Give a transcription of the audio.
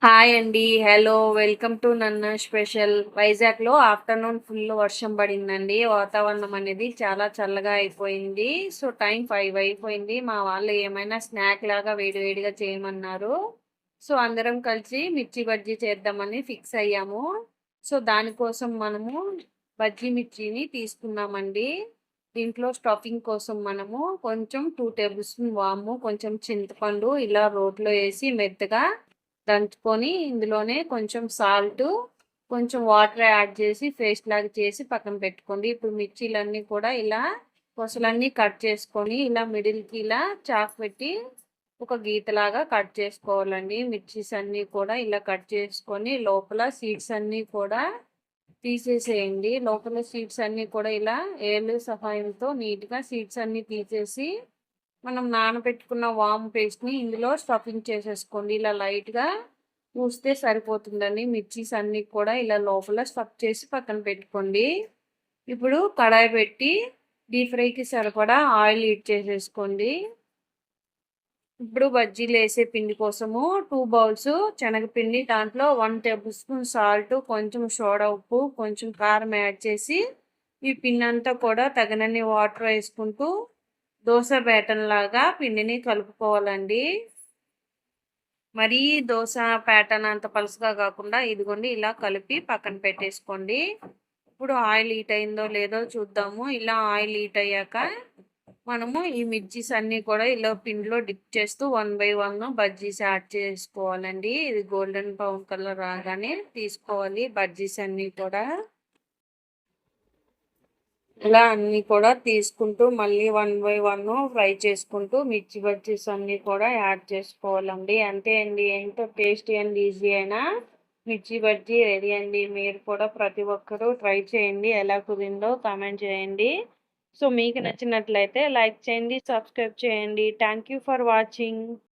Hi అండి. Hello. Welcome to నన్న special. వైజాగ్‌లో ఆఫ్టర్‌నూన్ ఫుల్ వర్షం పడిందండి. వాతావరణం అనేది చాలా చల్లగా అయిపోయింది. సో, టైం 5 అయిపోయింది. మా వాళ్ళు ఏమైనా స్నాక్ లాగా వేడి వేడిగా చేయమన్నారు. సో, అందరం కలిసి మిర్చి బజ్జీ చేద్దామని ఫిక్స్ అయ్యాము. సో, దానికోసం మనము బజ్జీ మిర్చిని తీసుకున్నామండి. దీంట్లో స్టఫింగ్ కోసం మనము కొంచెం 2 టేబుల్ స్పూన్ వాము, కొంచెం చింతపండు ఇలా రోట్లో ఏసి మెత్తగా దంచుకొని ఇందులోనే కొంచెం సాల్టు, కొంచెం వాటర్ యాడ్ చేసి పేస్ట్ లాగా చేసి పక్కన పెట్టుకోండి. ఇప్పుడు మిర్చీలన్నీ కూడా ఇలా కొసలన్నీ కట్ చేసుకొని ఇలా మిడిల్‌కి ఇలా చాక్ పెట్టి ఒక గీతలాగా కట్ చేసుకోవాలండి. మిర్చీస్ అన్నీ కూడా ఇలా కట్ చేసుకొని లోపల సీడ్స్ అన్నీ కూడా తీసేసేయండి. లోపల సీడ్స్ అన్నీ కూడా ఇలా ఏలు సహాయంతో నీట్‌గా సీడ్స్ అన్నీ తీసేసి మనం నానబెట్టుకున్న వాము పేస్ట్‌ని ఇందులో స్టఫింగ్ చేసేసుకోండి. ఇలా లైట్‌గా పూస్తే సరిపోతుందండి. మిర్చీస్ అన్నీ కూడా ఇలా లోపల స్టఫ్ చేసి పక్కన పెట్టుకోండి. ఇప్పుడు కడాయి పెట్టి డీప్ ఫ్రైకి సరిపడా ఆయిల్ హీట్ చేసేసుకోండి. ఇప్పుడు బజ్జీలేసే పిండి కోసము 2 బౌల్స్ శనగపిండి, దాంట్లో 1 టేబుల్ స్పూన్ సాల్ట్, కొంచెం సోడా ఉప్పు, కొంచెం కారం యాడ్ చేసి ఈ పిండంతా కూడా తగినన్ని వాటర్ వేసుకుంటూ దోస బ్యాటర్ లాగా పిండిని కలుపుకోవాలండి. మరీ దోస ప్యాటర్న్ అంత పలుచగా కాకుండా ఇదిగోండి ఇలా కలిపి పక్కన పెట్టేసుకోండి. ఇప్పుడు ఆయిల్ హీట్ అయిందో లేదో చూద్దాము. ఇలా ఆయిల్ హీట్ అయ్యాక మనము ఈ మిర్చీస్ అన్నీ కూడా ఇలా పిండిలో డిప్ చేస్తూ 1 బై 1 బజ్జీస్ యాడ్ చేసుకోవాలండి. ఇది గోల్డెన్ బ్రౌన్ కలర్ రాగానే తీసుకోవాలి బజ్జీస్ అన్నీ కూడా. ఇలా అన్నీ కూడా తీసుకుంటూ మళ్ళీ 1 బై 1 ఫ్రై చేసుకుంటూ మిర్చి బజ్జీస్ అన్నీ కూడా యాడ్ చేసుకోవాలండి. అంతే అండి. ఎంతో టేస్టీ అండ్ ఈజీ అయినా మిర్చి బజ్జీ రెడీ అండి. మీరు కూడా ప్రతి ఒక్కరూ ట్రై చేయండి. ఎలా కుదిరిందో కామెంట్ చేయండి. సో, మీకు నచ్చినట్లయితే లైక్ చేయండి, సబ్స్క్రైబ్ చేయండి. Thank you for watching.